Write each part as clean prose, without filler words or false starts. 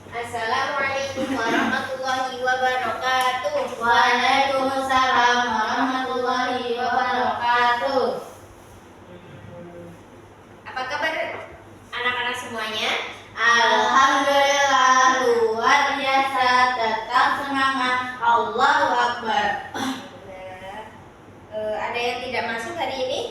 Assalamualaikum warahmatullahi wabarakatuh. Waalaikumsalam warahmatullahi wabarakatuh. Apa kabar anak-anak semuanya? Alhamdulillah luar biasa, tetap semangat. Allahu Akbar. Ada yang tidak masuk hari ini?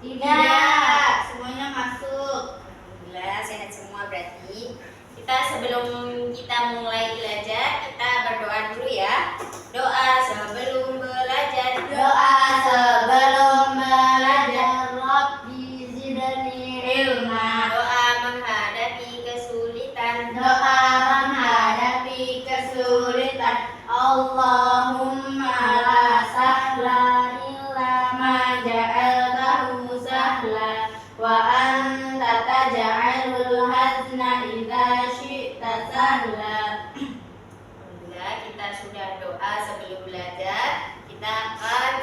Tidak, semuanya masuk. Alhamdulillah sehat semua berarti. Sebelum kita mulai belajar, kita berdoa dulu ya. Doa sebelum belajar. Doa sebelum belajar. Rabbi zidni ilma. Doa menghadapi kesulitan. Doa menghadapi kesulitan. Allahumma la sahla illa ma ja'altahu sahla wa anta taj'alul hazna idza syi'ta sahla. Alhamdulillah kita sudah doa sebelum belajar. Kita akan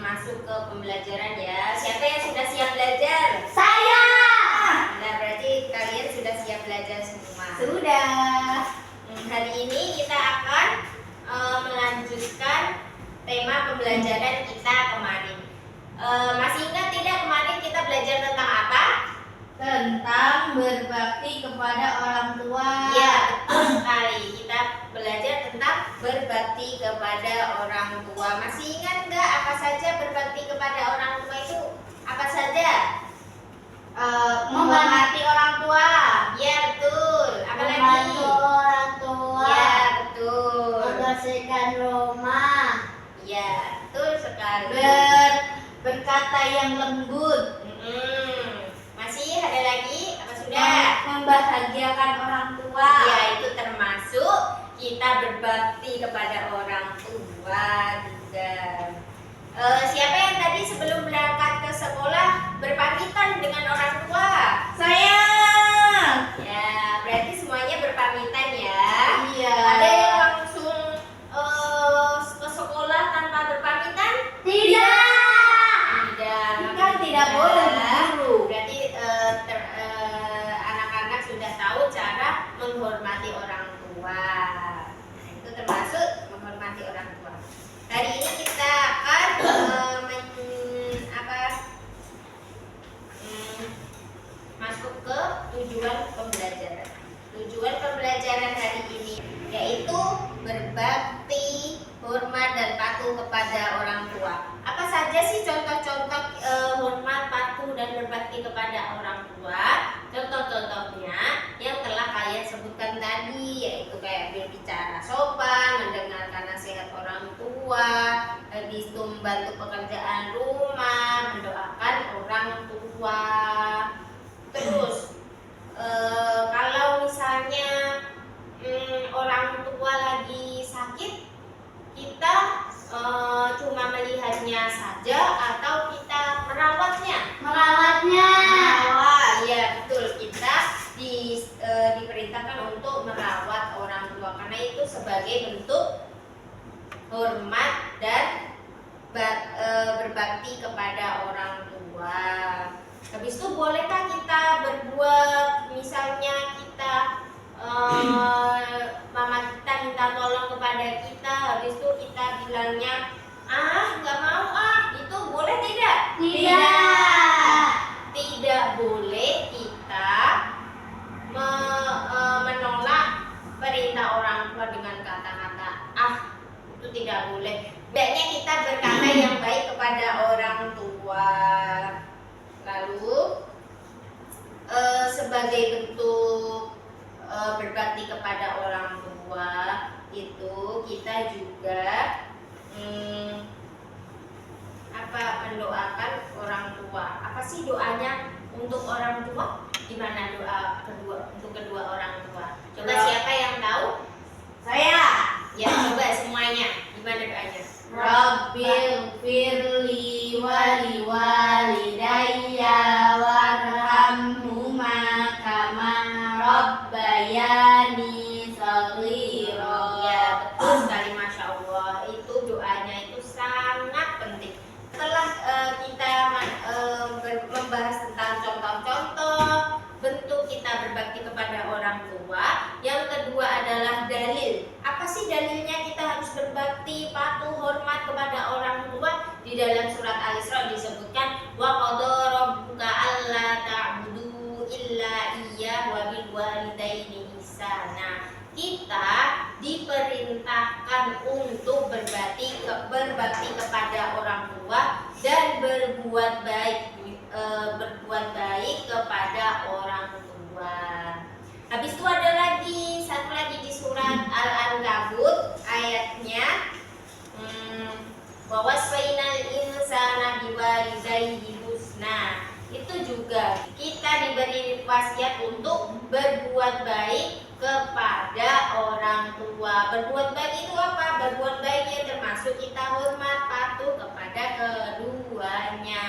masuk ke pembelajaran ya. Siapa yang sudah siap belajar? Saya Nah, berarti kalian sudah siap belajar semua. sudah. Hari ini kita akan melanjutkan tema pembelajaran kita kemarin. Masih ingat tidak kemarin kita belajar tentang apa? Tentang berbakti kepada orang tua. Ya, betul sekali. Kita belajar tentang berbakti kepada orang tua. Masih ingat nggak apa saja berbakti kepada orang tua itu? Apa saja? Menghormati orang tua. Ya, betul. Apa lagi? Membantu orang tua. Ya, betul. Membersihkan rumah. Ya, betul sekali. Berkata yang lembut. Masih ada lagi? Apa sudah? Membahagiakan orang tua. Ya, itu termasuk kita berbakti kepada orang tua juga. Siapa yang tadi sebelum berangkat ke sekolah berpamitan dengan orang tua? Saya. Ya, berarti semuanya berpamitan ya. Iya. Ada yang langsung ke sekolah tanpa berpamitan? Tidak. Tidak. Kan tidak boleh, Bu. Berarti anak-anak sudah tahu cara menghormati orang tua. Nah, itu termasuk menghormati orang tua. Hari ini kita akan masuk ke tujuan pembelajaran. Tujuan pembelajaran hari ini yaitu berbakti, hormat dan patuh kepada orang tua. Apa saja sih contoh-contoh hormat, patuh dan berbakti kepada orang tua? Contoh-contohnya yang telah kalian sebutkan tadi, yaitu kayak berbicara sopan, mendengarkan nasihat orang tua, habis itu membantu pekerjaan rumah, mendoakan orang tua. Terus kalau misalnya orang tua lagi sakit, kita cuma melihatnya saja atau kita merawatnya? Merawatnya. Merawat, ya betul. Kita diperintahkan untuk merawat orang tua karena itu sebagai bentuk hormat dan berbakti kepada orang tua. Habis itu bolehkah kita berbuat, misalnya kita mama kita minta tolong kepada kita, habis itu kita bilangnya nggak mau itu boleh tidak? Tidak boleh kita menolak perintah orang tua dengan kata-kata itu tidak boleh. Baiknya kita berkata yang baik kepada orang tua. Lalu sebagai bentuk berbakti kepada orang tua itu kita juga mendoakan orang tua. Apa sih doanya untuk orang tua? Gimana doa untuk kedua orang tua? Coba siapa yang tahu? Saya. Ya, coba semuanya. Gimana doanya? Rabbil firli wali walidayya warhamhuma kama rabbayani shaghira. Ya, betul sekali, Masya Allah. Itu doanya itu sangat penting. Setelah kita membahas tentang contoh-contoh bentuk kita berbakti kepada orang tua, kepada orang tua di dalam surat Al-Isra disebutkan wa qadha rabbuka alla ta'budu illa iyyahu wa bil walidaini ihsana. Kita diperintahkan untuk berbakti kepada orang tua dan berbuat baik kepada orang tua. Habis itu ada lagi satu lagi di surat Al-Ankabut ayatnya wa wassaynal insana biwalidayhi husna. Itu juga kita diberi wasiat untuk berbuat baik kepada orang tua. Berbuat baik itu apa? Berbuat baik yang termasuk kita hormat patuh kepada keduanya.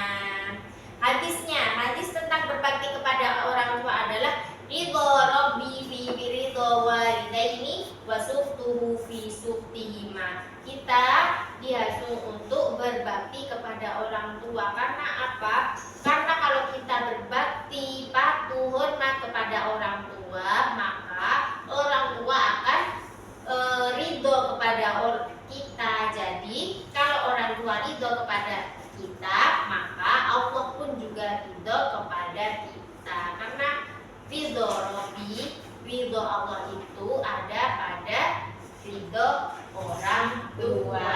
Hadis tentang berbakti kepada orang tua adalah ridho rabbi fi ridho walidaini wa suktuhu fi suktihima. Kita disuruh untuk berbakti kepada orang tua. Karena apa? Karena kalau kita berbakti, patuh, hormat kepada orang tua, maka orang tua akan ridho kepada kita. Jadi kalau orang tua ridho kepada kita, maka Allah pun juga ridho kepada kita. Karena ridho Rabbi, ridho Allah itu ada pada ridho orang tua.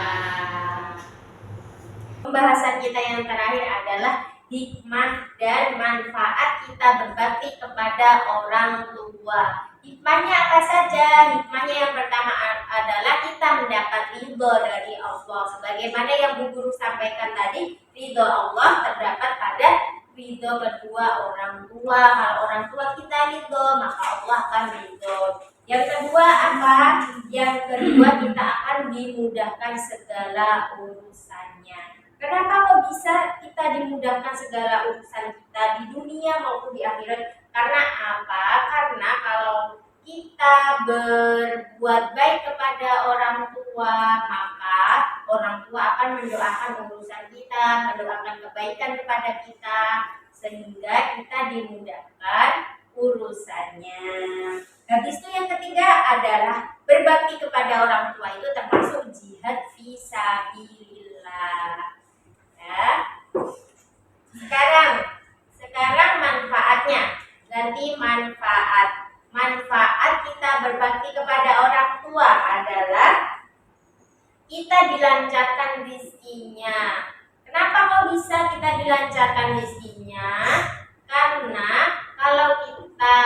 Pembahasan kita yang terakhir adalah hikmah dan manfaat kita berbakti kepada orang tua. Hikmahnya apa saja? Hikmahnya yang pertama adalah kita mendapat ridho dari Allah. Sebagaimana yang Bu Guru sampaikan tadi, ridho Allah terdapat pada ridho kedua orang tua. Kalau orang tua kita ridho, maka Allah akan ridho. Yang kedua apa? Yang kedua kita akan dimudahkan segala urusannya. Kenapa kok bisa kita dimudahkan segala urusan kita di dunia maupun di akhirat? Karena apa? Karena kalau kita berbuat baik kepada orang tua, maka orang tua akan mendoakan urusan kita, mendoakan kebaikan kepada kita, sehingga kita dimudahkan urusannya. Habis itu yang ketiga adalah berbakti kepada orang tua itu termasuk jihad fisabilillah. Ya. Sekarang manfaatnya. Ganti manfaat kita berbakti kepada orang tua adalah kita dilancarkan rezekinya. Kenapa kok bisa kita dilancarkan rezekinya? Karena kalau kita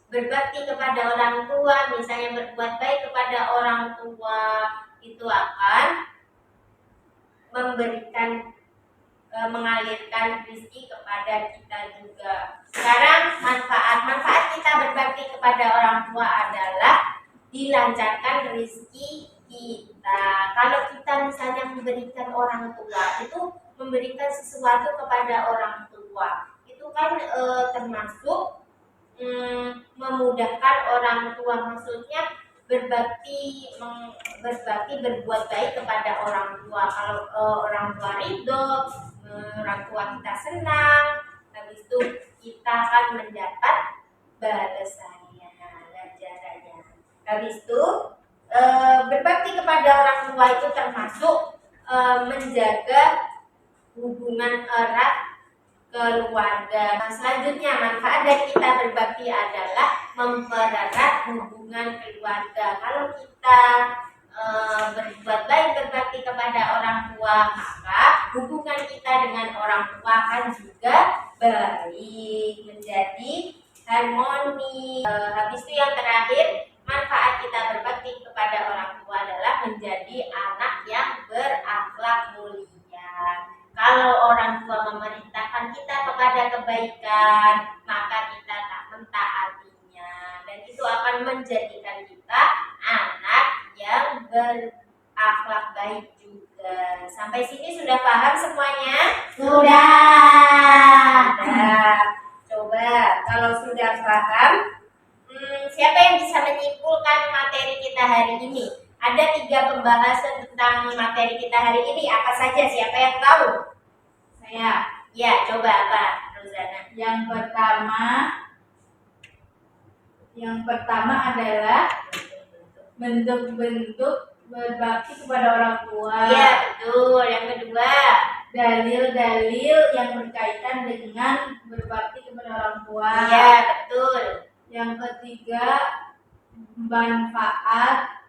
berbakti kepada orang tua, misalnya berbuat baik kepada orang tua, itu akan mengalirkan rezeki kepada kita juga. Sekarang manfaat kita berbakti kepada orang tua adalah dilancarkan rezeki kita. Kalau kita misalnya memberikan orang tua, itu memberikan sesuatu kepada orang tua, itu kan termasuk memudahkan orang tua. Maksudnya berbakti berbuat baik kepada orang tua. Kalau orang tua ridho, orang tua kita senang, habis itu kita akan mendapat balasannya, ganjarannya. Habis itu berbakti kepada orang tua itu termasuk menjaga hubungan erat keluarga. Selanjutnya manfaat dari kita berbakti adalah mempererat hubungan keluarga. Kalau kita berbuat baik berbakti kepada orang tua, maka hubungan kita dengan orang tua akan juga baik, menjadi harmoni. Habis itu yang terakhir, manfaat kita berbakti kepada orang tua adalah menjadi anak yang berakhlak mulia. Kalau orang tua memerintahkan kita kepada kebaikan, maka kita tak mentaatinya, dan itu akan menjadikan kita anak yang berakhlak baik juga. Sampai sini sudah paham semuanya? Sudah. Coba kalau sudah paham, siapa yang bisa menyimpulkan materi kita hari ini? Ada 3 pembahasan tentang materi kita hari ini. Apa saja? Siapa yang tahu? Saya. Ya, coba apa, Rozana? Yang pertama adalah bentuk-bentuk berbakti kepada orang tua. Iya, betul. Yang kedua, Dalil-dalil yang berkaitan dengan berbakti kepada orang tua. iya, betul. Yang ketiga, manfaat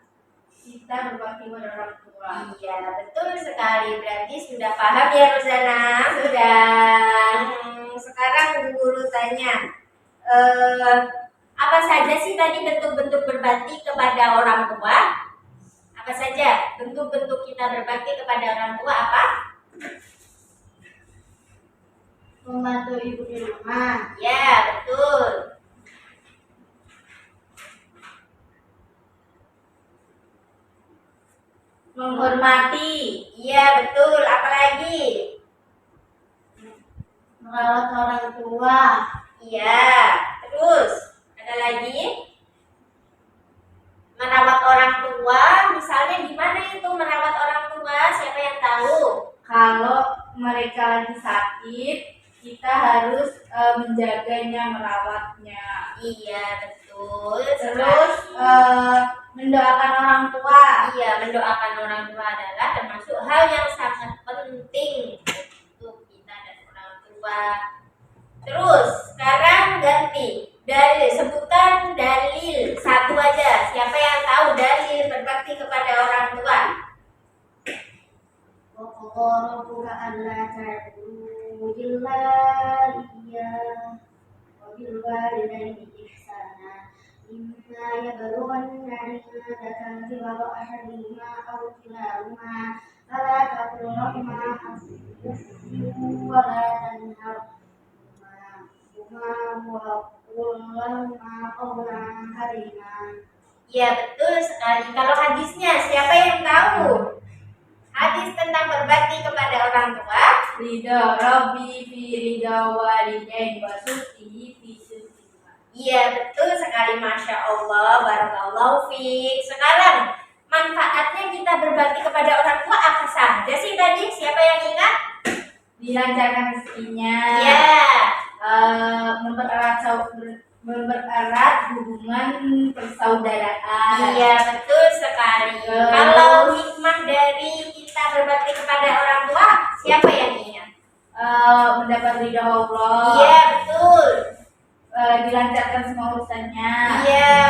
kita berbakti kepada orang tua. Iya, betul sekali. Berarti sudah paham ya, Rozana? Sudah. Sekarang Bu Guru tanya, apa saja sih tadi bentuk-bentuk berbakti kepada orang tua? Apa saja bentuk-bentuk kita berbakti kepada orang tua apa? Membantu ibu di rumah. Ya, betul. Menghormati. Iya, betul. Apalagi? Merawat orang tua. Iya. Terus, ada lagi? Merawat orang tua, misalnya gimana itu merawat orang tua? Siapa yang tahu? Kalau mereka lagi sakit, kita harus menjaganya, merawatnya. Iya, betul. Terus mendoakan orang tua. Iya, mendoakan orang tua adalah termasuk hal yang sangat penting untuk kita dan orang tua. Terus, sekarang ganti. Dalil, sebutan dalil satu aja. Siapa yang tahu dalil berbakti kepada orang tua? Wa rabbuka alla ta'budu illa iyyah wa bil walidayni ihsana. Imma yablughanna 'indaka al-kibara ahaduhuma aw kilahuma fala taqul lahumā uffin wa la tanharhumā wa qul lahumā qawlan karīmā. Ya, betul sekali. Kalau hadisnya, siapa yang tahu? Hadis tentang berbakti kepada orang tua. Ridha Rabbi fi ridha walidain wa sutihi fi sutihi. Iya, betul sekali. Masya Allah, barakallahu fiik. Sekarang, manfaatnya kita berbakti kepada orang tua apa saja sih tadi? Siapa yang ingat? Dilancarkan rezekinya. Iya. Mempererat hubungan persaudaraan. Iya, betul sekali. Kalau hikmah dari kita berbakti kepada orang tua, siapa yang ingat? Mendapat ridha Allah. Iya, betul. Dilancarkan semua urusannya. Iya.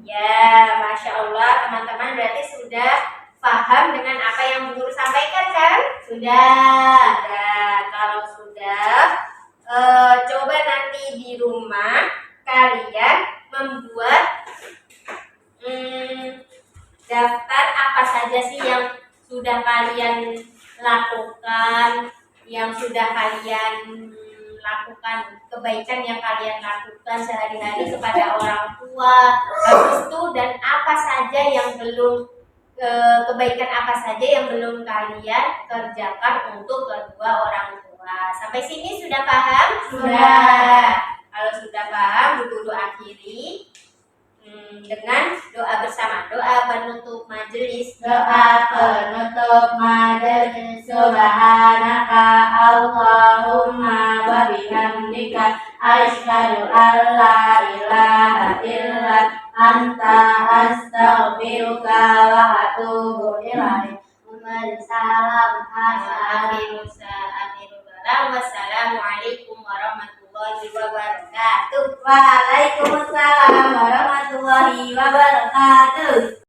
Ya, Masya Allah, teman-teman berarti sudah paham dengan apa yang Bu Guru sampaikan kan? Sudah. Kalau sudah, coba nanti di rumah kalian membuat daftar apa saja sih yang sudah kalian lakukan, yang sudah kalian lakukan, kebaikan yang kalian lakukan sehari-hari kepada orang tua. Habis itu dan apa saja yang belum, kebaikan apa saja yang belum kalian kerjakan untuk kedua orang tua. Sampai sini sudah paham? Sudah. Kalau sudah paham, Bu Guru akhiri dengan doa bersama, doa penutup majelis. Doa penutup majelis. Subhanaka Allahumma wa bihamdika asyhadu an la ilaha illa anta astaghfiruka wa atubu ilaik. Salam. Wassalamualaikum warahmatullahi wabarakatuh. Waalaikumsalam warahmatullahi wabarakatuh.